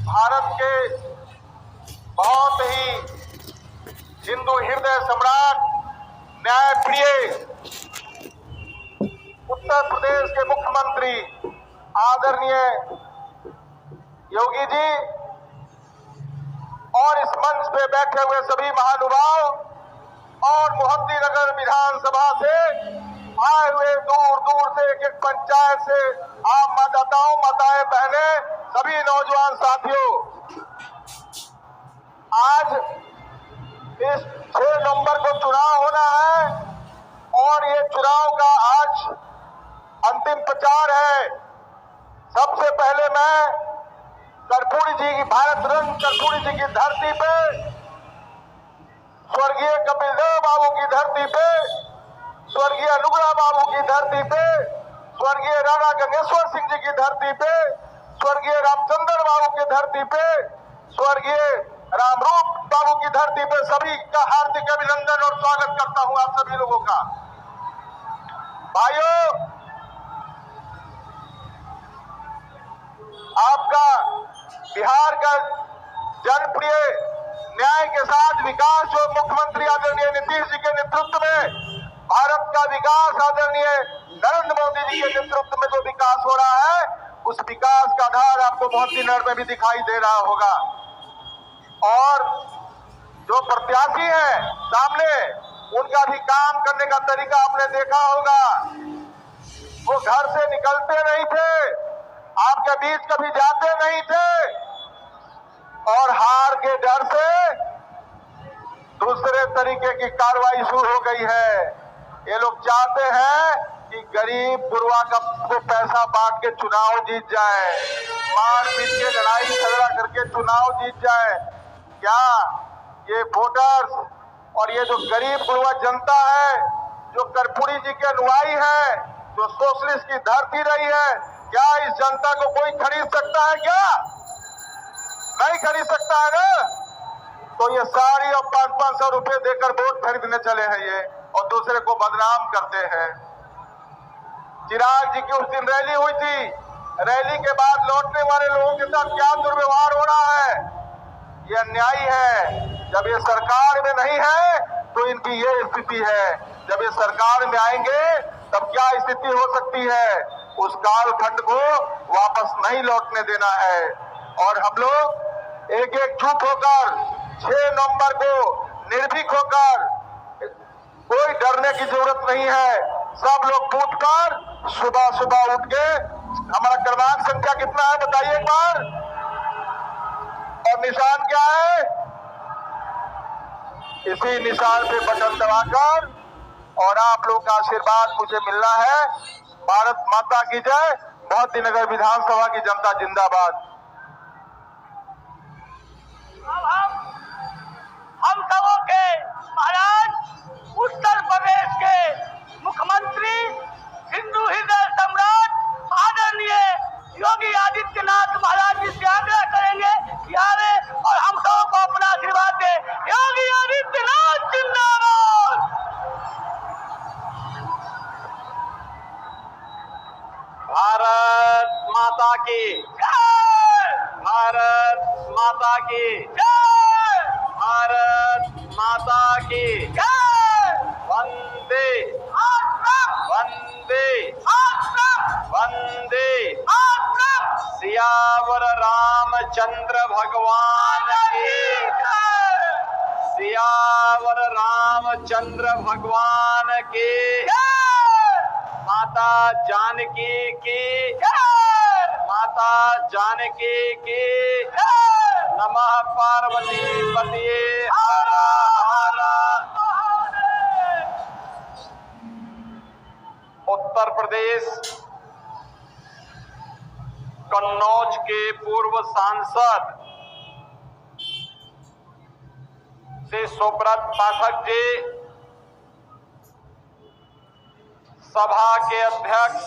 भारत के बहुत ही हिंदू हृदय सम्राट, न्यायप्रिय उत्तर प्रदेश के मुख्यमंत्री आदरणीय योगी जी और इस मंच पे बैठे हुए सभी महानुभाव और मोहद्दीनगर विधानसभा से आए हुए दूर दूर से एक एक पंचायत से आम मतदाताओं, माताएं, बहनें, सभी नौजवान साथियों, आज इस 6 नवंबर को चुनाव होना है और ये चुनाव का आज अंतिम प्रचार है। सबसे पहले मैं कर्पूरी जी की, भारत रत्न कर्पूरी जी की धरती पे, स्वर्गीय कपिल देव बाबू की धरती पे, स्वर्गीय अनुग्रह बाबू की धरती पे, स्वर्गीय राणा गंगेश्वर सिंह जी की धरती पे, स्वर्गीय रामचंद्र बाबू की धरती पे, स्वर्गीय रामरूप बाबू की धरती पे सभी का हार्दिक अभिनंदन और स्वागत करता हूं आप सभी लोगों का। भाइयों, आपका बिहार का जनप्रिय न्याय के साथ विकास जो मुख्यमंत्री आदरणीय नीतीश जी के नेतृत्व में, भारत का विकास आदरणीय नरेंद्र मोदी जी के नेतृत्व में जो विकास हो रहा है, उस विकास का आधार आपको मोहद्दीनगर में भी दिखाई दे रहा होगा। और जो प्रत्याशी हैं सामने, उनका भी काम करने का तरीका आपने देखा होगा। वो घर से निकलते नहीं थे, आपके बीच कभी जाते नहीं थे और हार के डर से दूसरे तरीके की कार्रवाई शुरू हो गई है। ये लोग चाहते हैं कि गरीब गुरबा को पैसा बांट के चुनाव जीत जाए, मारपीट के लड़ाई झगड़ा करके चुनाव जीत जाए। क्या ये वोटर्स और ये जो गरीब गुरबा जनता है, जो कर्पूरी जी के अनुयायी है, जो सोशलिस्ट की धरती रही है, क्या इस जनता को कोई खरीद सकता है? क्या नहीं खरीद सकता है ना? तो ये सारी अब 500-500 रुपए देकर वोट खरीदने चले हैं ये, और दूसरे को बदनाम करते हैं। चिराग जी की उस दिन रैली हुई थी, रैली के बाद लौटने वाले लोगों के साथ क्या दुर्व्यवहार हो रहा है, ये अन्यायी है। जब ये सरकार में नहीं है तो इनकी ये स्थिति है, जब ये सरकार में आएंगे तब क्या स्थिति हो सकती है, उस कालखंड को वापस नहीं लौटने देना है। और हम लोग एक एक चुप होकर 6 नवंबर को निर्भीक होकर, कोई डरने की जरूरत नहीं है, सब लोग बूथ पर सुबह सुबह उठ के, हमारा क्रमांक संख्या कितना है बताइए एक बार, और निशान क्या है, इसी निशान पे बटन दबाकर, और आप लोग का आशीर्वाद मुझे मिलना है। भारत माता की जय, मोहद्दीनगर विधानसभा की जनता जिंदाबाद। हम सबों के महाराज उत्तर प्रदेश के मुख्यमंत्री, हिंदू हृदय सम्राट आदरणीय योगी आदित्यनाथ महाराज जी से आग्रह करेंगे कि आवे और हम सबों को अपना आशीर्वाद दे। योगी आदित्यनाथ जिंदाबाद। भारत माता की जय, भारत माता की जय, भारत माता की जय। वंदे मातरम, वंदे मातरम, वंदे मातरम। सियावर रामचंद्र भगवान की, सियावर रामचंद्र भगवान की, माता जानकी की, माता जानकी की, नमः पार्वती पतिये हर हर। उत्तर प्रदेश कन्नौज के पूर्व सांसद श्री सुब्रत पाठक जी, सभा के अध्यक्ष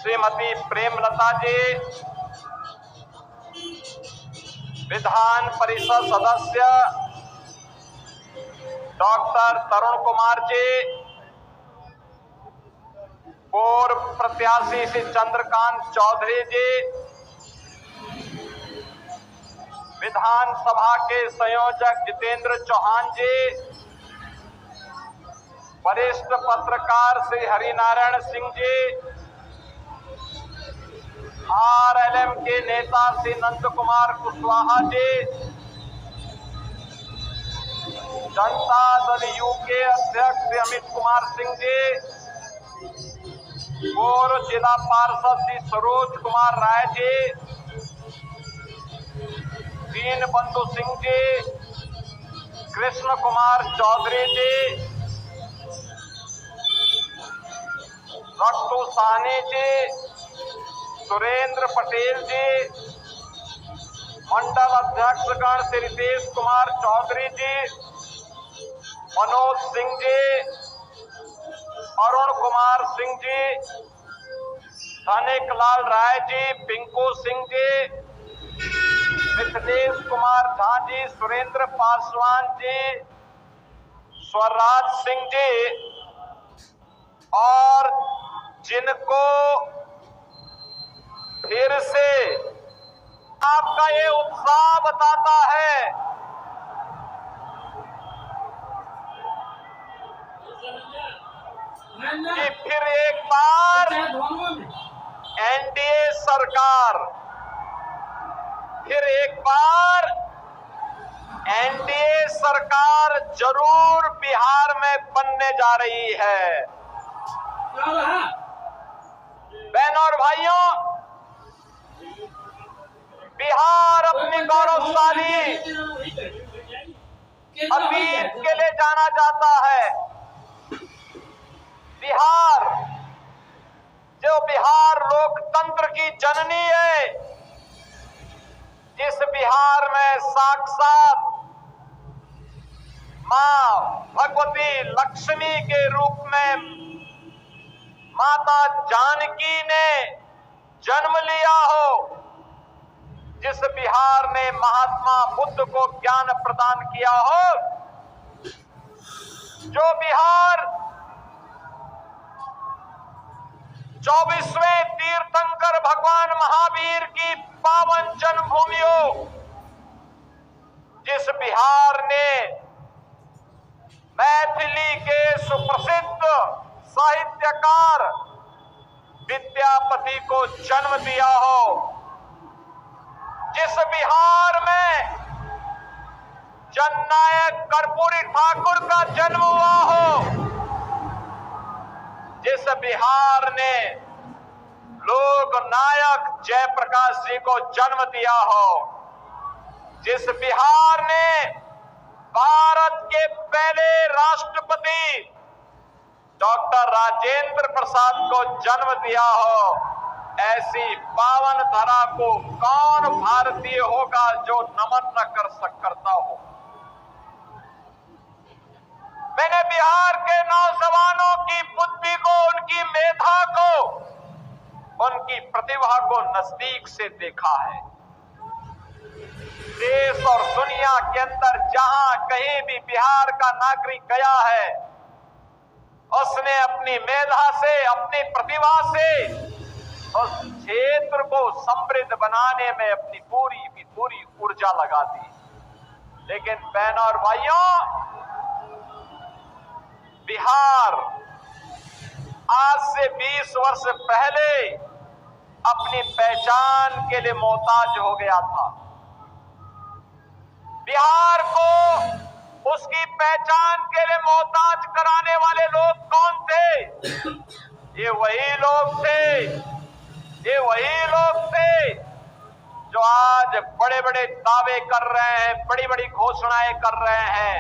श्रीमती प्रेमलता जी, विधान परिषद सदस्य डॉक्टर तरुण कुमार जी, पूर्व प्रत्याशी श्री चंद्रकांत चौधरी जी, विधानसभा के संयोजक जितेंद्र चौहान जी, वरिष्ठ पत्रकार श्री हरिनारायण सिंह जी, आरएलएम के नेता श्री नंद कुमार कुशवाहा जी, जनता दल यू के अध्यक्ष श्री अमित कुमार सिंह जी, पूर्व जिला पार्षद श्री सरोज कुमार राय जी, दीनबंधु सिंह जी, कृष्ण कुमार चौधरी जी, रट्टू साहनी जी, सुरेंद्र पटेल जी, मंडल अध्यक्षगण श्री रितेश कुमार चौधरी जी, मनोज सिंह जी, अरुण कुमार सिंह जी, धनिक लाल राय जी, पिंकू सिंह जी, मिथिलेश कुमार झा जी, सुरेंद्र पासवान जी, स्वराज सिंह जी, और जिनको फिर से आपका ये उत्साह बताता है कि फिर एक बार एनडीए सरकार, फिर एक बार एनडीए सरकार जरूर बिहार में बनने जा रही है। बहनों और भाइयों, बिहार अपनी गौरवशाली अतीत के लिए जाना जाता है। बिहार, जो बिहार लोकतंत्र की जननी है, जिस बिहार में साक्षात मां भगवती लक्ष्मी के रूप में माता जानकी ने जन्म लिया हो, जिस बिहार ने महात्मा बुद्ध को ज्ञान प्रदान किया हो, जो बिहार 24वें तीर्थंकर भगवान महावीर की पावन जन्मभूमि हो, जिस बिहार ने मैथिली के सुप्रसिद्ध साहित्यकार विद्यापति को जन्म दिया हो, जिस बिहार में जननायक कर्पूरी ठाकुर का जन्म हुआ हो, जिस बिहार ने लोक नायक जयप्रकाश जी को जन्म दिया हो, जिस बिहार ने भारत के पहले राष्ट्रपति डॉक्टर राजेंद्र प्रसाद को जन्म दिया हो, ऐसी पावन धरा को कौन भारतीय होगा जो नमन न करता हो। मैंने बिहार के नौजवानों की बुद्धि को, उनकी मेधा को, उनकी प्रतिभा को नजदीक से देखा है। देश और दुनिया के अंदर जहां कहीं भी बिहार का नागरिक गया है, उसने अपनी मेधा से, अपनी प्रतिभा से उस क्षेत्र को समृद्ध बनाने में अपनी पूरी ऊर्जा लगा दी। लेकिन बहनों और भाइयों, बिहार आज से 20 वर्ष पहले अपनी पहचान के लिए मोहताज हो गया था। बिहार को उसकी पहचान के लिए मोहताज कराने वाले लोग कौन थे? ये वही लोग थे जो आज बड़े बड़े दावे कर रहे हैं, बड़ी बड़ी घोषणाएं कर रहे हैं।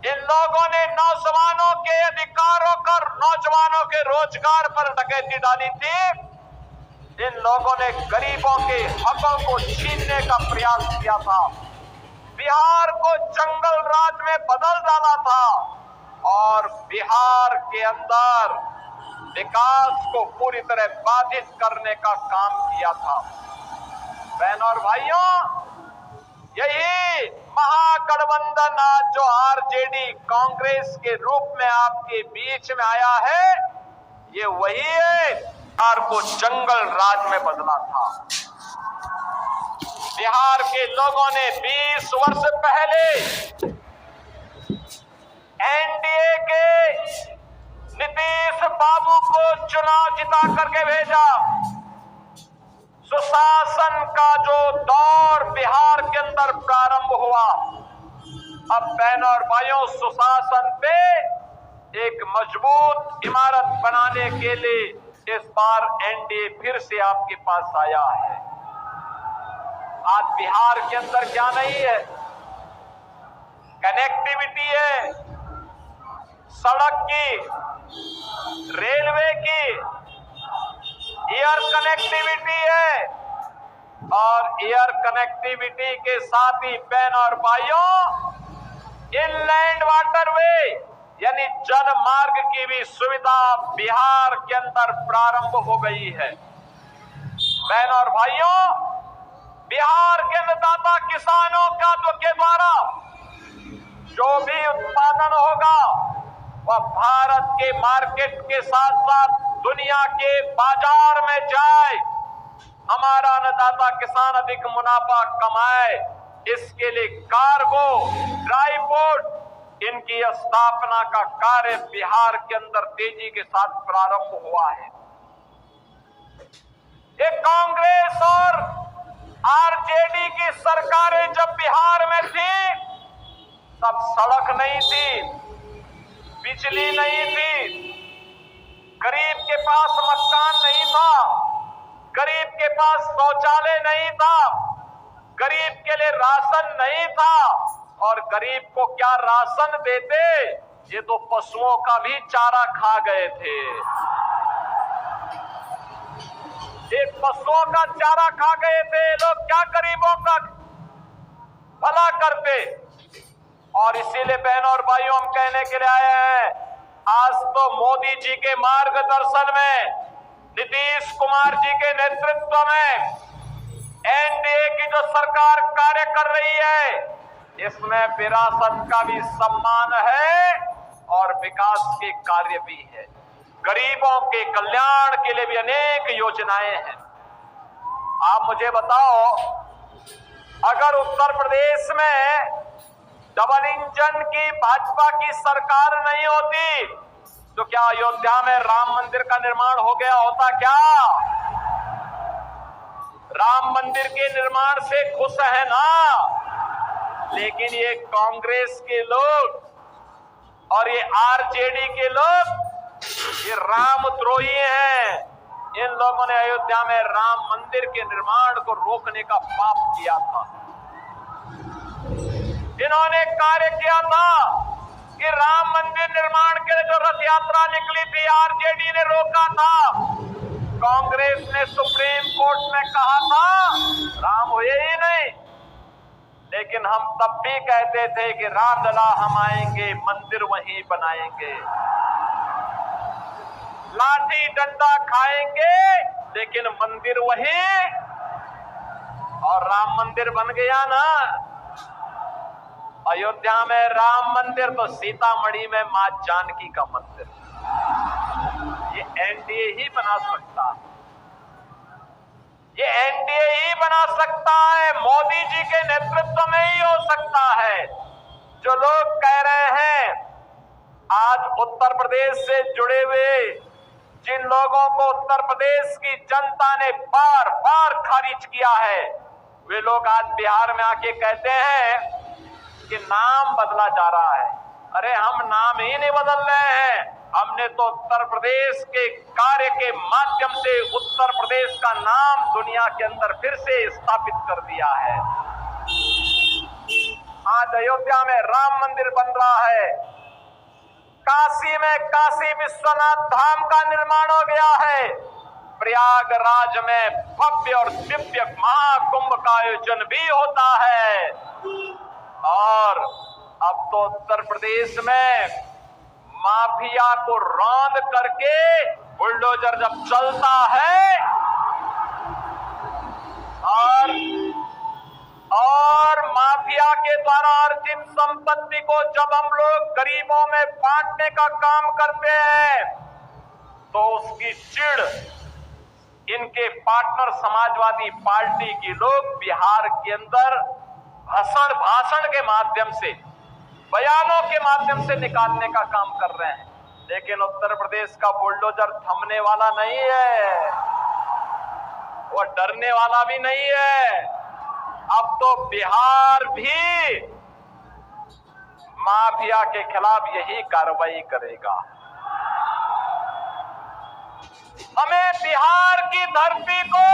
इन लोगों ने नौजवानों के अधिकारों पर, नौजवानों के रोजगार पर डकैती डाली थी। इन लोगों ने गरीबों के हकों को छीनने का प्रयास किया था, बिहार को जंगल राज में बदल डाला था और बिहार के अंदर विकास को पूरी तरह बाधित करने का काम किया था। बहनों और भाइयों, यही महागठबंधन आज जो आरजेडी कांग्रेस के रूप में आपके बीच में आया है, ये वही है बिहार को जंगल राज में बदला था। बिहार के लोगों ने 20 वर्ष पहले एनडीए के नीतीश बाबू को चुनाव जिता करके भेजा। सुशासन का जो दौर बिहार के अंदर प्रारंभ हुआ, अब बहनों और भाइयों, सुशासन पे एक मजबूत इमारत बनाने के लिए इस बार एनडीए फिर से आपके पास आया है। आज बिहार के अंदर क्या नहीं है? कनेक्टिविटी है, सड़क की, रेलवे की, एयर कनेक्टिविटी है, और एयर कनेक्टिविटी के साथ ही बहनों और भाइयों इनलैंड वाटरवे यानी जल मार्ग की भी सुविधा बिहार के अंदर प्रारंभ हो गई है। बहनों और भाइयों, बिहार के अन्नदाता किसानों का के द्वारा जो भी उत्पादन होगा वह भारत के मार्केट के साथ साथ दुनिया के बाजार में जाए, हमारा अन्नदाता किसान अधिक मुनाफा कमाए, इसके लिए कार्गो, ड्राई पोर्ट, इनकी स्थापना का कार्य बिहार के अंदर तेजी के साथ प्रारंभ हुआ है। ये कांग्रेस और आरजेडी की सरकारें जब बिहार में थी तब सड़क नहीं थी, बिजली नहीं थी, गरीब के पास मकान नहीं था, गरीब के पास शौचालय नहीं था, गरीब के लिए राशन नहीं था, और गरीब को क्या राशन देते, ये तो पशुओं का भी चारा खा गए थे। एक पशुओं का चारा खा गए थे लोग, क्या गरीबों का भला करते। और इसीलिए बहनों और भाइयों, हम कहने के लिए आए हैं, आज तो मोदी जी के मार्गदर्शन में, नीतीश कुमार जी के नेतृत्व में एनडीए की जो सरकार कार्य कर रही है, इसमें विरासत का भी सम्मान है और विकास के कार्य भी है। गरीबों के कल्याण के लिए भी अनेक योजनाएं हैं। आप मुझे बताओ, अगर उत्तर प्रदेश में डबल इंजन की भाजपा की सरकार नहीं होती तो क्या अयोध्या में राम मंदिर का निर्माण हो गया होता? क्या राम मंदिर के निर्माण से खुश है ना? लेकिन ये कांग्रेस के लोग और ये आरजेडी के लोग, ये रामद्रोही हैं। इन लोगों ने अयोध्या में राम मंदिर के निर्माण को रोकने का पाप किया था। इन्होंने कार्य किया था कि राम मंदिर निर्माण के लिए जो रथ यात्रा निकली थी, आरजेडी ने रोका था। कांग्रेस ने सुप्रीम कोर्ट में कहा था राम हुए ही नहीं, लेकिन हम तब भी कहते थे कि रामलला हम आएंगे, मंदिर वहीं बनाएंगे, लाठी डंडा खाएंगे, लेकिन मंदिर वहीं। और राम मंदिर बन गया ना अयोध्या में राम मंदिर, तो सीतामढ़ी में मां जानकी का मंदिर। ये एनडीए ही बना सकता है, ये एनडीए ही बना सकता है, मोदी जी के नेतृत्व में ही हो सकता है। जो लोग कह रहे हैं, आज उत्तर प्रदेश से जुड़े हुए जिन लोगों को उत्तर प्रदेश की जनता ने बार बार खारिज किया है, वे लोग आज बिहार में आके कहते हैं कि नाम बदला जा रहा है। अरे हम नाम ही नहीं बदल रहे हैं, हमने तो उत्तर प्रदेश के कार्य के माध्यम से उत्तर प्रदेश का नाम दुनिया के अंदर फिर से स्थापित कर दिया है। आज अयोध्या में राम मंदिर बन रहा है, काशी में काशी विश्वनाथ धाम का निर्माण हो गया है, प्रयागराज में भव्य और दिव्य महाकुंभ का आयोजन भी होता है। और अब तो उत्तर प्रदेश में माफिया को रौंद करके बुलडोजर जब चलता है और माफिया के द्वारा अर्जित संपत्ति को जब हम लोग गरीबों में बांटने का काम करते हैं, तो उसकी चिढ़ इनके पार्टनर समाजवादी पार्टी के लोग बिहार के अंदर भाषण के माध्यम से, बयानों के माध्यम से निकालने का काम कर रहे हैं। लेकिन उत्तर प्रदेश का बुलडोजर थमने वाला नहीं है, वो डरने वाला भी नहीं है। अब तो बिहार भी माफिया के खिलाफ यही कार्रवाई करेगा। हमें बिहार की धरती को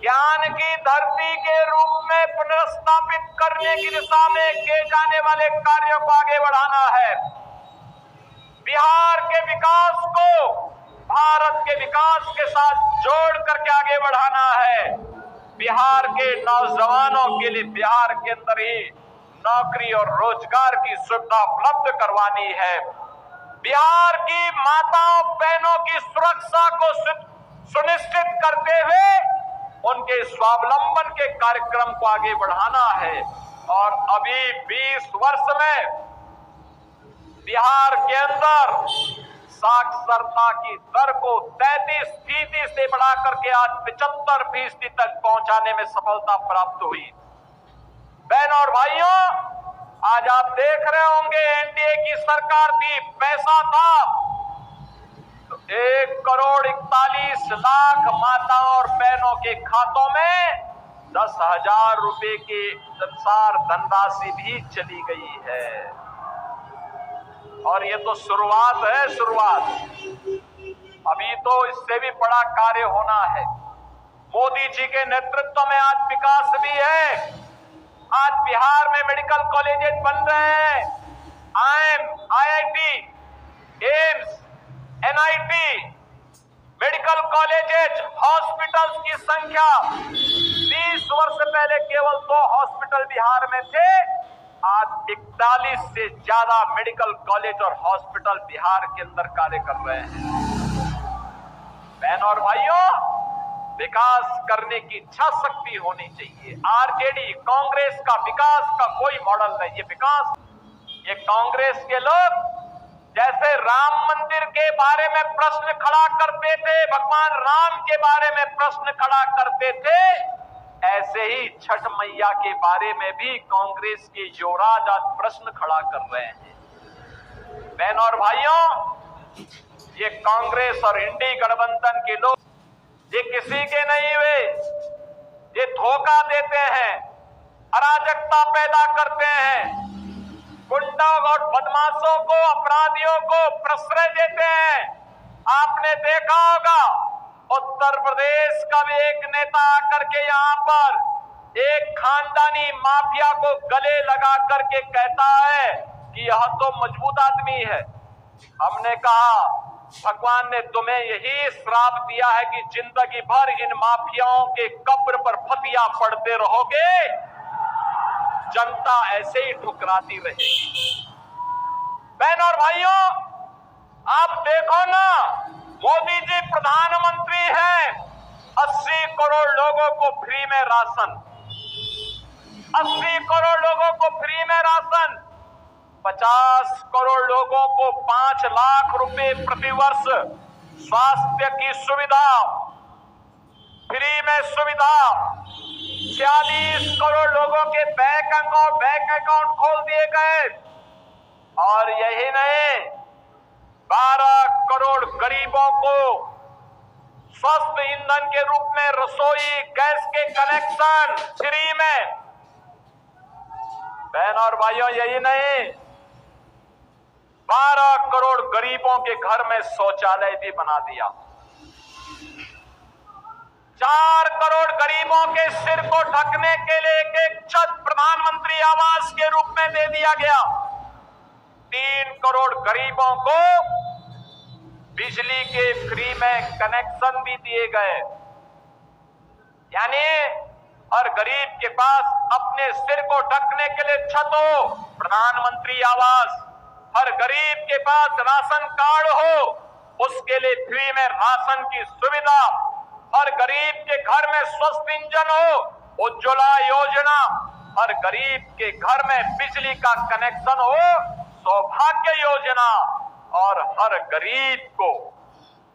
ज्ञान की धरती के रूप में पुनर्स्थापित करने की दिशा में किए जाने वाले कार्यों को आगे बढ़ाना है। बिहार के विकास को भारत के विकास के साथ जोड़ करके आगे बढ़ाना है। बिहार के नौजवानों के लिए बिहार के अंदर ही नौकरी और रोजगार की सुविधा उपलब्ध करवानी है। बिहार की माताओं बहनों की सुरक्षा को सुनिश्चित करते हुए उनके स्वावलंबन के कार्यक्रम को आगे बढ़ाना है। और अभी 20 वर्ष में बिहार के अंदर साक्षरता की दर को 33% से बढ़ा करके आज 75% तक पहुंचाने में सफलता प्राप्त हुई। बहनों और भाइयों, आज आप देख रहे होंगे एनडीए की सरकार थी, पैसा था तो 1,41,00,000 माताओं और बहनों के खातों में 10,000 रुपए की धनराशि भी चली गई है। और ये तो शुरुआत है, शुरुआत। अभी तो इससे भी बड़ा कार्य होना है। मोदी जी के नेतृत्व में आज विकास भी है। आज बिहार में मेडिकल कॉलेजेस बन रहे हैं। IIT, AIIMS, NIT, medical colleges, hospitals की संख्या 20 वर्ष पहले केवल 2 हॉस्पिटल बिहार में थे। आज 41 से ज्यादा मेडिकल कॉलेज और हॉस्पिटल बिहार के अंदर कार्य कर रहे हैं। बहनों और भाइयों, विकास करने की इच्छा शक्ति होनी चाहिए। आरजेडी कांग्रेस का विकास का कोई मॉडल नहीं। ये कांग्रेस के लोग जैसे राम मंदिर के बारे में प्रश्न खड़ा करते थे, भगवान राम के बारे में प्रश्न खड़ा करते थे, ऐसे ही छठ मैया के बारे में भी कांग्रेस के युवराज आज प्रश्न खड़ा कर रहे हैं। बहनों और भाइयों, ये कांग्रेस और इंडी गठबंधन के लोग ये किसी के नहीं हुए। ये धोखा देते हैं, अराजकता पैदा करते हैं, गुंडों और बदमाशों को, अपराधियों को प्रश्रय देते हैं। आपने देखा होगा उत्तर प्रदेश का भी एक नेता आकर के यहाँ पर एक खानदानी माफिया को गले लगा करके कहता है कि यह तो मजबूत आदमी है। हमने कहा भगवान ने तुम्हें यही श्राप दिया है कि जिंदगी भर इन माफियाओं के कब्र पर फतिया पड़ते रहोगे, जनता ऐसे ही ठुकराती रहेगी। बहनों और भाइयों, आप देखो ना, मोदी जी प्रधानमंत्री हैं, 80 करोड़ लोगों को फ्री में राशन, 80 करोड़ लोगों को फ्री में राशन, 50 करोड़ लोगों को 5 लाख रुपए प्रतिवर्ष स्वास्थ्य की सुविधा, फ्री में सुविधा, 46 करोड़ लोगों के बैंक अकाउंट खोल दिए गए। और यही नहीं, 12 करोड़ गरीबों को स्वस्थ ईंधन के रूप में रसोई गैस के कनेक्शन फ्री में। बहनों और भाइयों, यही नहीं, 12 करोड़ गरीबों के घर में शौचालय भी बना दिया। 4 करोड़ गरीबों के सिर को ढकने के लिए एक छत प्रधानमंत्री आवास के रूप में दे दिया गया। 3 करोड़ गरीबों को बिजली के फ्री में कनेक्शन भी दिए गए। यानी हर गरीब के पास अपने सिर को ढकने के लिए छत हो, प्रधानमंत्री आवास। हर गरीब के पास राशन कार्ड हो, उसके लिए फ्री में राशन की सुविधा। हर गरीब के घर में स्वस्थ इंजन हो, उज्ज्वला योजना। हर गरीब के घर में बिजली का कनेक्शन हो, सौभाग्य योजना। और हर गरीब को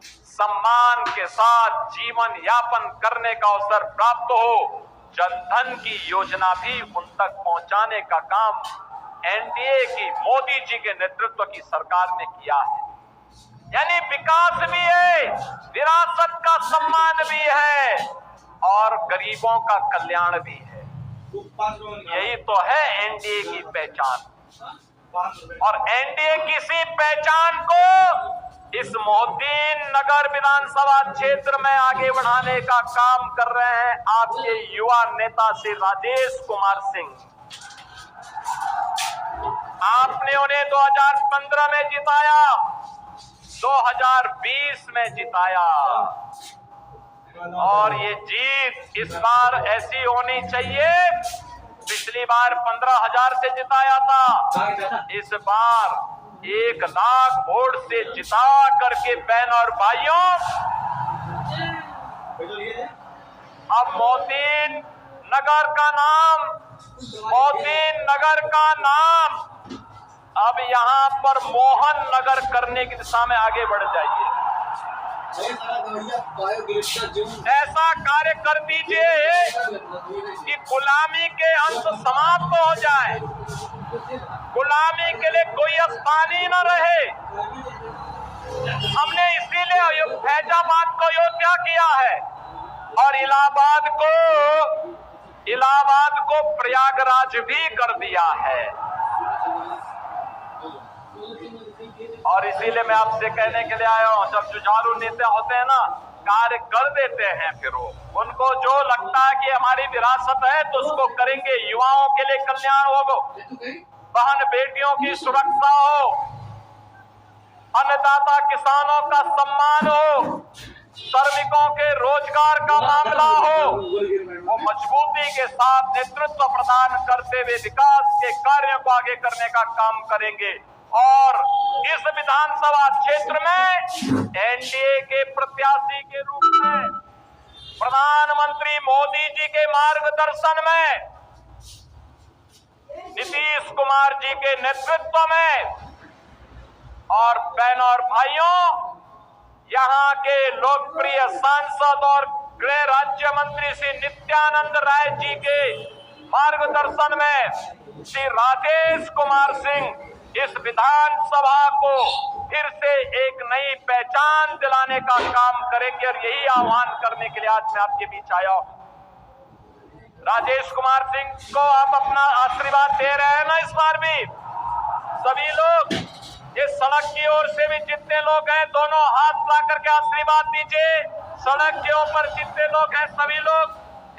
सम्मान के साथ जीवन यापन करने का अवसर प्राप्त हो, जनधन की योजना भी उन तक पहुंचाने का काम एनडीए की मोदी जी के नेतृत्व की सरकार ने किया है। यानी विकास भी है, विरासत का सम्मान भी है और गरीबों का कल्याण भी है। यही तो है एनडीए की पहचान। और एनडीए की इसी पहचान को इस मोहद्दीन नगर विधानसभा क्षेत्र में आगे बढ़ाने का काम कर रहे हैं आपके युवा नेता श्री राजेश कुमार सिंह। आपने उन्हें 2015 में जिताया, 2020 में जिताया और ये जीत इस बार ऐसी होनी चाहिए। पिछली बार 15,000 से जिताया था, इस बार 1 लाख वोट से जिता करके बहन और भाइयों अब मोहद्दीन नगर का नाम, मोहद्दीन नगर का नाम अब यहाँ पर मोहन नगर करने की दिशा में आगे बढ़ जाइए। ऐसा कार्य कर दीजिए कि गुलामी के अंत समाप्त हो जाए, गुलामी के लिए कोई स्थान ही न रहे। हमने इसीलिए फैजाबाद को अयोध्या किया है और इलाहाबाद को प्रयागराज भी कर दिया है। और इसीलिए मैं आपसे कहने के लिए आया हूं, जब जुझारू नेता होते हैं ना, कार्य कर देते हैं, फिर वो उनको जो लगता है कि हमारी विरासत है तो उसको करेंगे। युवाओं के लिए कल्याण हो, बहन बेटियों की सुरक्षा हो, अन्नदाता किसानों का सम्मान हो, श्रमिकों के रोजगार का मामला हो, वो मजबूती के साथ नेतृत्व प्रदान करते हुए विकास के कार्यों को आगे करने का काम करेंगे। और इस विधानसभा क्षेत्र में एनडीए के प्रत्याशी के रूप में प्रधानमंत्री मोदी जी के मार्गदर्शन में, नीतीश कुमार जी के नेतृत्व में और बहनों और भाइयों यहाँ के लोकप्रिय सांसद और गृह राज्य मंत्री श्री नित्यानंद राय जी के मार्गदर्शन में श्री राजेश कुमार सिंह इस विधानसभा को फिर से एक नई पहचान दिलाने का काम करेंगे। और यही आह्वान करने के लिए आज मैं आपके बीच आया हूं। राजेश कुमार सिंह को आप अपना आशीर्वाद दे रहे हैं ना? इस बार भी सभी लोग इस सड़क की ओर से भी जितने लोग हैं, दोनों हाथ ला करके आशीर्वाद दीजिए। सड़क के ऊपर जितने लोग हैं, सभी लोग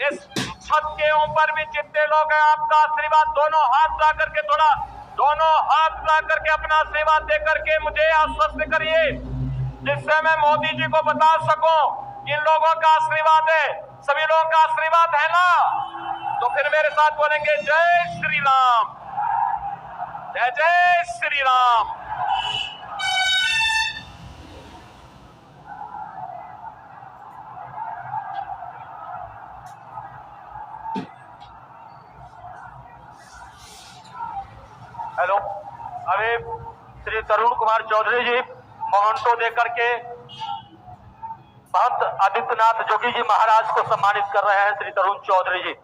इस छत के ऊपर भी जितने लोग हैं, आपका आशीर्वाद दोनों हाथ ला करके, थोड़ा दोनों हाथ ला करके अपना आशीर्वाद दे करके मुझे आश्वस्त करिए, जिससे मैं मोदी जी को बता सकूं कि इन लोगों का आशीर्वाद है। सभी लोगों का आशीर्वाद है ना? तो फिर मेरे साथ बोलेंगे जय श्री राम, जय जय श्री राम। हेलो, अभी श्री तरुण कुमार चौधरी जी मोमेंटो देकर के महंत आदित्यनाथ जोगी जी महाराज को सम्मानित कर रहे हैं। श्री तरुण चौधरी जी।